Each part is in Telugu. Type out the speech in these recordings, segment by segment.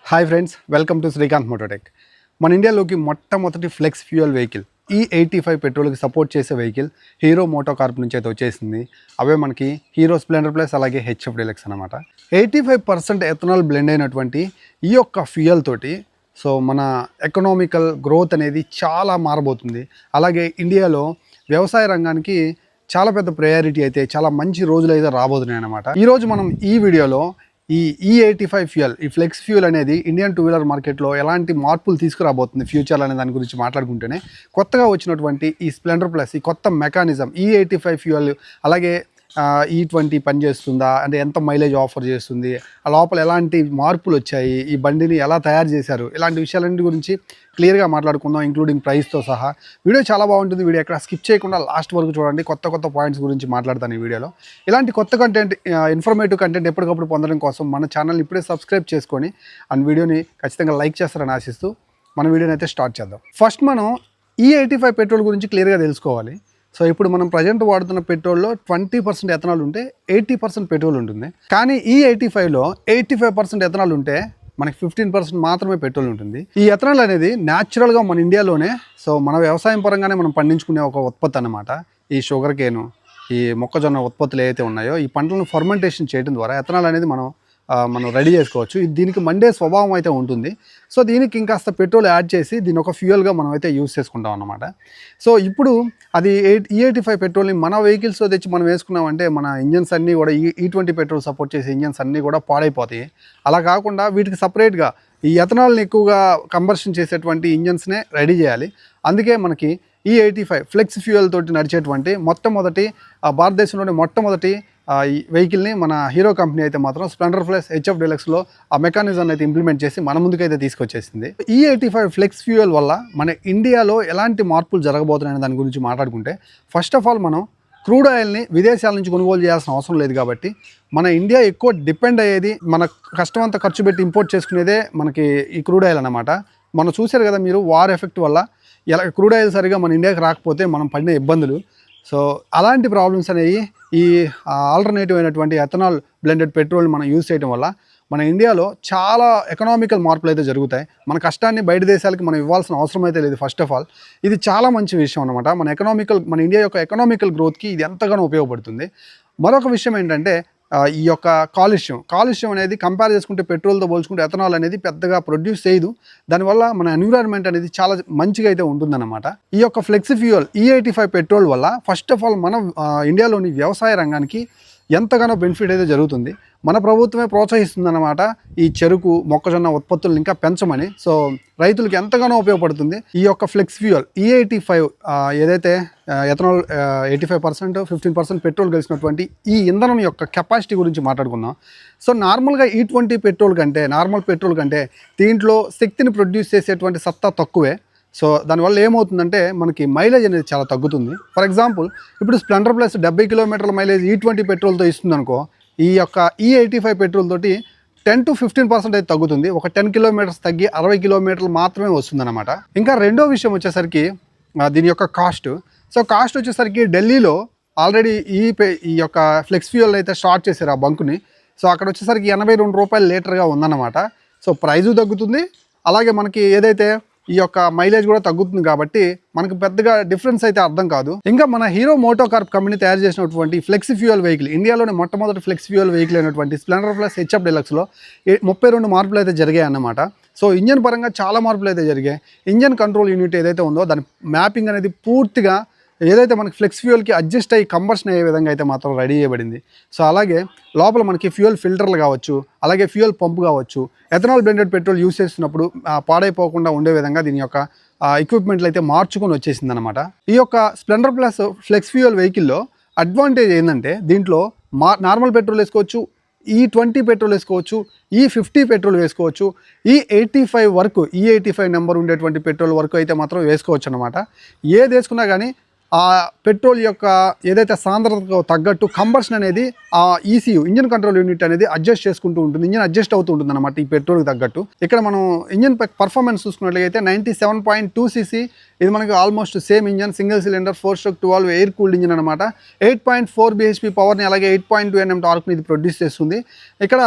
Hi friends, welcome to Srikanth Mototech. మన ఇండియాలోకి మొట్టమొదటి ఫ్లెక్స్ ఫ్యూయల్ వెహికల్ E85 పెట్రోల్కి సపోర్ట్ చేసే వెహికల్ హీరో మోటో కార్ప్ నుంచి అయితే వచ్చేసింది. అవే మనకి హీరో స్ప్లెండర్ ప్లస్ అలాగే హెచ్ఎఫ్ డీలక్స్ అనమాట. 85% ఎథనాల్ బ్లెండ్ అయినటువంటి ఈ యొక్క ఫ్యూయల్ తోటి సో మన ఎకనామికల్ గ్రోత్ అనేది చాలా మారబోతుంది. అలాగే ఇండియాలో వ్యవసాయ రంగానికి చాలా పెద్ద ప్రయారిటీ అయితే చాలా మంచి రోజులు అయితే రాబోతున్నాయి అనమాట. ఈరోజు మనం ఈ వీడియోలో ఈ E85 ఫ్యూయల్, ఈ ఫ్లెక్స్ ఫ్యూయల్ అనేది ఇండియన్ టూ వీలర్ మార్కెట్లో ఎలాంటి మార్పులు తీసుకురాబోతుంది ఫ్యూచర్ అనే దాని గురించి మాట్లాడుకుంటేనే కొత్తగా వచ్చినటువంటి ఈ స్ప్లెండర్ ప్లస్ ఈ కొత్త మెకానిజం E85 ఫ్యూయల్ అలాగే E20 పనిచేస్తుందా అంటే ఎంత మైలేజ్ ఆఫర్ చేస్తుంది, ఆ లోపల ఎలాంటి మార్పులు వచ్చాయి, ఈ బండిని ఎలా తయారు చేశారు, ఇలాంటి విషయాలన్నిటి గురించి క్లియర్గా మాట్లాడుకుందాం, ఇంక్లూడింగ్ ప్రైస్తో సహా. వీడియో చాలా బాగుంటుంది. వీడియో ఎక్కడ స్కిప్ చేయకుండా లాస్ట్ వరకు చూడండి. కొత్త పాయింట్స్ గురించి మాట్లాడతాను ఈ వీడియోలో. ఇలాంటి కొత్త కంటెంట్, ఇన్ఫర్మేటివ్ కంటెంట్ ఎప్పటికప్పుడు పొందడం కోసం మన ఛానల్ని ఇప్పుడే సబ్స్క్రైబ్ చేసుకొని అండ్ వీడియోని ఖచ్చితంగా లైక్ చేస్తారని ఆశిస్తూ మన వీడియోని అయితే స్టార్ట్ చేద్దాం. ఫస్ట్ మనం E85 పెట్రోల్ గురించి క్లియర్గా తెలుసుకోవాలి. సో ఇప్పుడు మనం ప్రజెంట్ వాడుతున్న పెట్రోల్లో 20% ఎథనాల్ ఉంటే 80% పెట్రోల్ ఉంటుంది. కానీ E85లో 85% ఎథనాల్ ఉంటే మనకి 15% మాత్రమే పెట్రోల్ ఉంటుంది. ఈ ఎథనాల్ అనేది న్యాచురల్గా మన ఇండియాలోనే సో మన వ్యవసాయం పరంగానే మనం పండించుకునే ఒక ఉత్పత్తి అన్నమాట. ఈ షుగర్ కేను, ఈ మొక్కజొన్న ఉత్పత్తులు ఏవైతే ఉన్నాయో ఈ పంటలను ఫర్మెంటేషన్ చేయడం ద్వారా ఎథనాల్ అనేది మనం రెడీ చేసుకోవచ్చు. దీనికి మండే స్వభావం అయితే ఉంటుంది. సో దీనికి ఇంకాస్త పెట్రోల్ యాడ్ చేసి దీని ఒక ఫ్యూయల్గా మనం అయితే యూస్ చేసుకుంటాం అన్నమాట. సో ఇప్పుడు అది E85 పెట్రోల్ని మన వెహికల్స్లో తెచ్చి మనం వేసుకున్నామంటే మన ఇంజన్స్ అన్నీ కూడా E20 పెట్రోల్ సపోర్ట్ చేసే ఇంజన్స్ అన్నీ కూడా పాడైపోతాయి. అలా కాకుండా వీటికి సపరేట్గా ఈ ఎథనాల్ని ఎక్కువగా కంబర్షన్ చేసేటువంటి ఇంజన్స్నే రెడీ చేయాలి. అందుకే మనకి E85 ఫ్లెక్స్ ఫ్యూయల్ తోటి నడిచేటువంటి మొట్టమొదటి భారతదేశంలోని మొట్టమొదటి ఈ వెహికల్ని మన హీరో కంపెనీ అయితే మాత్రం స్ప్లెండర్ ప్లస్ హెచ్ఎఫ్ డీలక్స్లో ఆ మెకానిజం అయితే ఇంప్లిమెంట్ చేసి మన ముందుకైతే తీసుకొచ్చేసింది. E85 ఫ్లెక్స్ ఫ్యూయల్ వల్ల మన ఇండియాలో ఎలాంటి మార్పులు జరగబోతున్నాయనే దాని గురించి మాట్లాడుకుంటే ఫస్ట్ ఆఫ్ ఆల్ మనం క్రూడ్ ఆయిల్ని విదేశాల నుంచి కొనుగోలు చేయాల్సిన అవసరం లేదు. కాబట్టి మన ఇండియా ఎక్కువ డిపెండ్ అయ్యేది, మన కష్టం అంతా ఖర్చు పెట్టి ఇంపోర్ట్ చేసుకునేదే మనకి ఈ క్రూడ్ ఆయిల్ అన్నమాట. మనం చూశారు కదా మీరు, వార్ ఎఫెక్ట్ వల్ల ఎలా క్రూడ్ ఆయిల్ సరిగా మన ఇండియాకి రాకపోతే మనం పడిన ఇబ్బందులు. సో అలాంటి ప్రాబ్లమ్స్ అనేవి ఈ ఆల్టర్నేటివ్ అయినటువంటి ఎథనాల్ బ్లెండెడ్ పెట్రోల్ని మనం యూజ్ చేయడం వల్ల మన ఇండియాలో చాలా ఎకనామికల్ మార్పులు అయితే జరుగుతాయి. మన కష్టాన్ని బయట దేశాలకి మనం ఇవ్వాల్సిన అవసరం అయితే లేదు. ఫస్ట్ ఆఫ్ ఆల్ ఇది చాలా మంచి విషయం అనమాట. మన ఇండియా యొక్క ఎకనామికల్ గ్రోత్కి ఇది ఎంతగానో ఉపయోగపడుతుంది. మరొక విషయం ఏంటంటే ఈ యొక్క కాలుష్యం అనేది కంపేర్ చేసుకుంటే పెట్రోల్తో పోల్చుకుంటే ఎథనాల్ అనేది పెద్దగా ప్రొడ్యూస్ చేయదు. దానివల్ల మన ఎన్విరాన్మెంట్ అనేది చాలా మంచిగా అయితే ఉంటుందన్నమాట. ఈ యొక్క ఫ్లెక్సీ ఫ్యూయల్ E85 పెట్రోల్ వల్ల ఫస్ట్ ఆఫ్ ఆల్ మన ఇండియాలోని వ్యవసాయ రంగానికి ఎంతగానో బెనిఫిట్ అయితే జరుగుతుంది. మన ప్రభుత్వమే ప్రోత్సహిస్తుందన్నమాట ఈ చెరుకు, మొక్కజొన్న ఉత్పత్తులను ఇంకా పెంచమని. సో రైతులకు ఎంతగానో ఉపయోగపడుతుంది ఈ యొక్క ఫ్లెక్స్ ఫ్యూయల్ E85. ఏదైతే ఎథనాల్ 85%, 15% పెట్రోల్ కలిసినటువంటి ఈ ఇంధనం యొక్క కెపాసిటీ గురించి మాట్లాడుకుందాం. సో నార్మల్గా E20 నార్మల్ పెట్రోల్ కంటే దీంట్లో శక్తిని ప్రొడ్యూస్ చేసేటువంటి సత్తా తక్కువే. సో దానివల్ల ఏమవుతుందంటే మనకి మైలేజ్ అనేది చాలా తగ్గుతుంది. ఫర్ ఎగ్జాంపుల్ ఇప్పుడు స్ప్లెండర్ ప్లస్ 70 కిలోమీటర్ల మైలేజ్ E20 పెట్రోల్తో ఇస్తుంది అనుకో, ఈ యొక్క E85 పెట్రోల్ తోటి 10 to 15% అయితే తగ్గుతుంది. ఒక 10 కిలోమీటర్స్ తగ్గి 60 కిలోమీటర్లు మాత్రమే వస్తుందన్నమాట. ఇంకా రెండో విషయం వచ్చేసరికి దీని యొక్క కాస్ట్. సో కాస్ట్ వచ్చేసరికి ఢిల్లీలో ఆల్రెడీ ఈ యొక్క ఫ్లెక్స్ ఫ్యూయల్ అయితే స్టార్ట్ చేశారు ఆ బంకుని. సో అక్కడ వచ్చేసరికి 82 రూపాయలు లీటర్గా ఉందన్నమాట. సో ప్రైజు తగ్గుతుంది, అలాగే మనకి ఏదైతే ఈ యొక్క మైలేజ్ కూడా తగ్గుతుంది. కాబట్టి మనకు పెద్దగా డిఫరెన్స్ అయితే అర్థం కాదు. ఇంకా మన హీరో మోటో కార్ప్ కంపెనీ తయారు చేసినటువంటి ఫ్లెక్స్ ఫ్యూయల్ వెహికల్, ఇండియాలోని మొట్టమొదటి ఫ్లెక్స్ ఫ్యూయల్ వెహికల్ అయినటువంటి స్ప్లెండర్ ప్లస్ హెచ్ఎఫ్ డీలక్స్లో 32 మార్పులు అయితే జరిగాయి అన్నమాట. సో ఇంజన్ పరంగా చాలా మార్పులు అయితే జరిగాయి. ఇంజన్ కంట్రోల్ యూనిట్ ఏదైతే ఉందో దాని మ్యాపింగ్ అనేది పూర్తిగా ఏదైతే మనకి ఫ్లెక్స్ ఫ్యూయల్కి అడ్జస్ట్ అయ్యి కంబర్షన్ అయ్యే విధంగా అయితే మాత్రం రెడీ చేయబడింది. సో అలాగే లోపల మనకి ఫ్యూయల్ ఫిల్టర్లు కావచ్చు, అలాగే ఫ్యూయల్ పంప్ కావచ్చు, ఎథనాల్ బ్లెండెడ్ పెట్రోల్ యూస్ చేస్తున్నప్పుడు పాడైపోకుండా ఉండే విధంగా దీని యొక్క ఎక్విప్మెంట్లు అయితే మార్చుకొని వచ్చేసింది అనమాట. ఈ యొక్క స్ప్లెండర్ ప్లస్ ఫ్లెక్స్ ఫ్యూయల్ వెహికల్లో అడ్వాంటేజ్ ఏంటంటే దీంట్లో నార్మల్ పెట్రోల్ వేసుకోవచ్చు, E20 పెట్రోల్ వేసుకోవచ్చు, E50 పెట్రోల్ వేసుకోవచ్చు, E85 వరకు E85 నెంబర్ ఉండేటువంటి పెట్రోల్ వరకు అయితే మాత్రం వేసుకోవచ్చు అనమాట. ఏది వేసుకున్నా కానీ ఆ పెట్రోల్ యొక్క ఏదైతే సాంద్రతకు తగ్గట్టు కంబర్షన్ అనేది ఆ ECU ఇంజన్ కంట్రోల్ యూనిట్ అనేది అడ్జస్ట్ చేసుకుంటూ ఉంటుంది. ఇంజన్ అడ్జస్ట్ అవుతూ ఉంటుంది అనమాట ఈ పెట్రోల్కి తగ్గట్టు. ఇక్కడ మనం ఇంజన్ పర్ఫార్మెన్స్ చూసుకున్నట్లయితే 97.2 cc, ఇది మనకి almost same engine, single cylinder 4/12 air cooled engine అనమాట. 8.4 bhp పవర్ని అలాగే 8.2 Nm టార్క్ని ఇది ప్రొడ్యూస్ చేస్తుంది. ఇక్కడ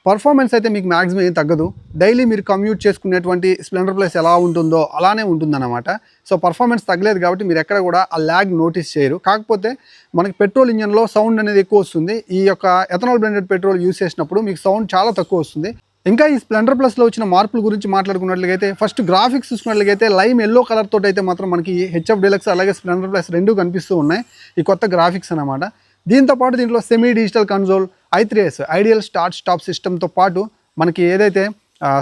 పర్ఫార్మెన్స్ అయితే మీకు మ్యాక్సిమం ఏం తగ్గదు. డైలీ మీరు కమ్యూట్ చేసుకునేటువంటి స్ప్లెండర్ ప్లస్ ఎలా ఉంటుందో అలానే ఉంటుందన్నమాట. సో పర్ఫార్మెన్స్ తగ్గలేదు కాబట్టి మీరు ఎక్కడ కూడా ఆ ల్యాగ్ నోటీస్ చేయరు. కాకపోతే మనకి పెట్రోల్ ఇంజన్లో సౌండ్ అనేది ఎక్కువ వస్తుంది. ఈ యొక్క ఎథనాల్ బ్లెండెడ్ పెట్రోల్ యూస్ చేసినప్పుడు మీకు సౌండ్ చాలా తక్కువ వస్తుంది. ఇంకా ఈ స్ప్లెండర్ ప్లస్లో వచ్చిన మార్పుల గురించి మాట్లాడుకున్నట్లయితే ఫస్ట్ గ్రాఫిక్స్ చూసుకున్నట్లయితే లైమ్ ఎల్లో కలర్ తోటి అయితే మాత్రం మనకి హెచ్ఎఫ్ డీలక్స్ అలాగే స్ప్లెండర్ ప్లస్ రెండు కనిపిస్తూ ఉన్నాయి. ఈ కొత్త గ్రాఫిక్స్ అన్నమాట. దీంతోపాటు దీంట్లో semi digital console, i3s ideal start stop సిస్టమ్తో పాటు మనకి ఏదైతే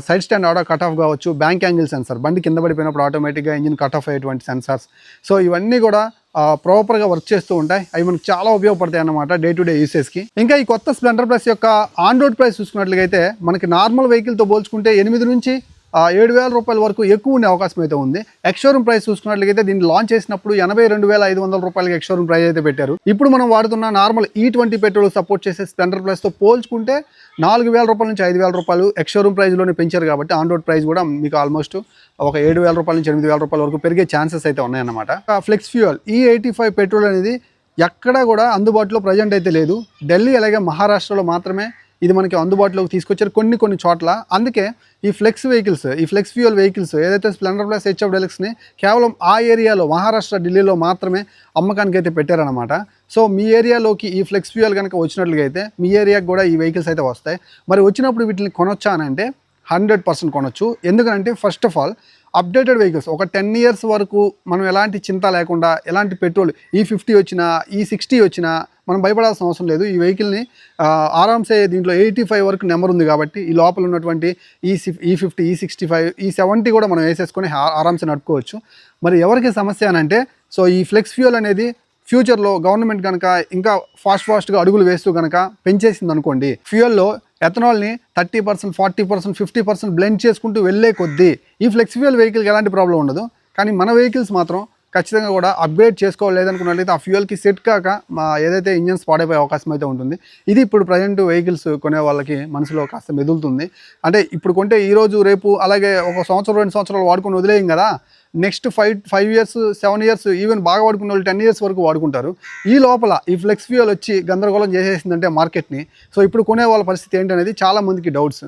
side stand auto cut off కావచ్చు, బ్యాంక్ యాంగిల్ సెన్సార్, బండి కింద పడిపోయినప్పుడు ఆటోమేటిక్గా ఇంజిన్ కట్ ఆఫ్ అయ్యేటువంటి సెన్సార్స్, సో ఇవన్నీ కూడా ప్రాపర్గా వర్క్ చేస్తూ ఉంటాయి. అవి మనకు చాలా ఉపయోగపడతాయి అన్నమాట డే టు డే యూసేజ్కి. ఇంకా ఈ కొత్త స్ప్లెండర్ ప్లస్ యొక్క ఆన్ రోడ్ ప్రైస్ చూసుకున్నట్లయితే మనకి నార్మల్ వెహికల్తో పోల్చుకుంటే 8 నుంచి 7,000 రూపాయల వరకు ఎక్కువ ఉండే అవకాశం అయితే ఉంది. ఎక్స్షోరూమ్ ప్రైస్ చూసుకున్నట్లయితే దీన్ని లాంచ్ చేసినప్పుడు 82,500 రూపాయలకి ఎక్స్షోరూమ్ ప్రైస్ అయితే పెట్టారు. ఇప్పుడు మనం వాడుతున్న నార్మల్ E20 పెట్రోల్ సపోర్ట్ చేసే స్ప్లెండర్ ప్లస్తో పోల్చుకుంటే 4,000 రూపాయల నుంచి 5,000 రూపాయలు ఎక్స్షోరూమ్ ప్రైస్లోనే పెంచారు కాబట్టి ఆన్ రోడ్ ప్రైస్ కూడా మీకు ఆల్మోస్ట్ ఒక 7,000 రూపాయల నుంచి 8,000 రూపాయల వరకు పెరిగే ఛాన్సెస్ అయితే ఉన్నాయన్నమాట. ఫ్లెక్స్ ఫ్యూయల్ E85 పెట్రోల్ అనేది ఎక్కడా కూడా అందుబాటులో ప్రజెంట్ అయితే లేదు. ఢిల్లీ అలాగే మహారాష్ట్రలో మాత్రమే ఇది మనకి అందుబాటులోకి తీసుకొచ్చారు కొన్ని చోట్ల. అందుకే ఈ ఫ్లెక్స్ వెహికల్స్, ఈ ఫ్లెక్స్ ఫ్యూయల్ వెహికల్స్ ఏదైతే స్ప్లెండర్ ప్లస్ హెచ్ఎఫ్ డీలక్స్ని కేవలం ఆ ఏరియాలో మహారాష్ట్ర, ఢిల్లీలో మాత్రమే అమ్మకానికి అయితే పెట్టారనమాట. సో మీ ఏరియాలోకి ఈ ఫ్లెక్స్ ఫ్యూయల్ కనుక వచ్చినట్లుగా అయితే మీ ఏరియాకి కూడా ఈ వెహికల్స్ అయితే వస్తాయి. మరి వచ్చినప్పుడు వీటిని కొనొచ్చా అని అంటే 100% కొనొచ్చు. ఎందుకంటే first of all updated vehicles ఒక 10 ఇయర్స్ వరకు మనం ఎలాంటి చింత లేకుండా, ఎలాంటి పెట్రోల్ E50 వచ్చినా E60 వచ్చినా మనం భయపడాల్సిన అవసరం లేదు. ఈ వెహికల్ని ఆరామ్సే దీంట్లో 85 వరకు నెంబర్ ఉంది కాబట్టి ఈ లోపల ఉన్నటువంటి E50, E65, E70 కూడా మనం వేసేసుకొని ఆరామ్సే నడుపుకోవచ్చు. మరి ఎవరికి సమస్య అని అంటే, సో ఈ ఫ్లెక్స్ ఫ్యూయల్ అనేది ఫ్యూచర్లో గవర్నమెంట్ కనుక ఇంకా ఫాస్ట్గా అడుగులు వేస్తూ కనుక పెంచేసింది అనుకోండి, ఫ్యూయల్లో ఎథనాల్ని 30%, 40%, 50% బ్లెండ్ చేసుకుంటూ వెళ్ళే కొద్దీ ఈ ఫ్లెక్స్ ఫ్యూయల్ వెహికల్కి ఎలాంటి ప్రాబ్లం ఉండదు. కానీ మన వెహికల్స్ మాత్రం ఖచ్చితంగా కూడా అప్గ్రేడ్ చేసుకోలేదనుకున్నట్లయితే ఆ ఫ్యూయల్కి సెట్ కాక ఏదైతే ఇంజన్స్ పాడైపోయే అవకాశం అయితే ఉంటుంది. ఇది ఇప్పుడు ప్రజెంట్ వెహికల్స్ కొనే వాళ్ళకి మనసులో కాస్త మెదులుతుంది. అంటే ఇప్పుడు కొంటే ఈరోజు రేపు అలాగే ఒక సంవత్సరం 2 సంవత్సరాలు వాడుకొని వదిలేయం కదా, నెక్స్ట్ 5 ఇయర్స్ 7 ఇయర్స్ ఈవెన్ బాగా వాడుకున్న వాళ్ళు 10 ఇయర్స్ వరకు వాడుకుంటారు. ఈ లోపల ఈ ఫ్లెక్స్ ఫ్యూయల్ వచ్చి గందరగోళం చేసేసిందంటే మార్కెట్ని, సో ఇప్పుడు కొనే వాళ్ళ పరిస్థితి ఏంటనేది చాలా మందికి డౌట్స్.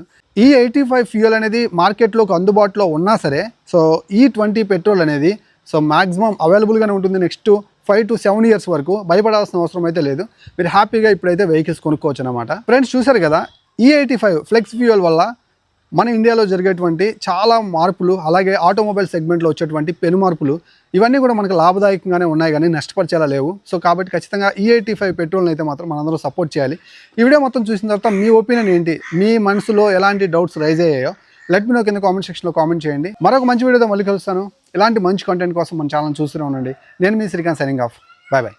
E85 ఫ్యూయల్ అనేది మార్కెట్లోకి అందుబాటులో ఉన్నా సరే, సో E20 పెట్రోల్ అనేది సో మ్యాక్సిమం అవైలబుల్గానే ఉంటుంది నెక్స్ట్ 5 to 7 ఇయర్స్ వరకు. భయపడాల్సిన అవసరం అయితే లేదు. మీరు హ్యాపీగా ఇప్పుడైతే వెహికల్స్ కొనుక్కోవచ్చు అనమాట. ఫ్రెండ్స్ చూసారు కదా, E85 ఫ్లెక్స్ ఫ్యూయల్ వల్ల మన ఇండియాలో జరిగేటువంటి చాలా మార్పులు, అలాగే ఆటోమొబైల్ సెగ్మెంట్లో వచ్చేటువంటి పెను మార్పులు, ఇవన్నీ కూడా మనకు లాభదాయకంగానే ఉన్నాయి కానీ నష్టపరిచేలా లేవు. సో కాబట్టి ఖచ్చితంగా E85 పెట్రోల్ని అయితే మాత్రం మనందరూ సపోర్ట్ చేయాలి. ఈ వీడియో మొత్తం చూసిన తర్వాత మీ ఒపీనియన్ ఏంటి, మీ మనసులో ఎలాంటి డౌట్స్ రైజ్ అయ్యాయో లెట్ మీ నో కింద కామెంట్ సెక్షన్లో కామెంట్ చేయండి. మరొక మంచి వీడియోతో మళ్ళీ కలుస్తాను. ఇలాంటి మంచి కంటెంట్ కోసం మన ఛానల్ చూస్తూనే ఉండండి. నేను మీ శ్రీకాంత్, సైనింగ్ ఆఫ్. బాయ్.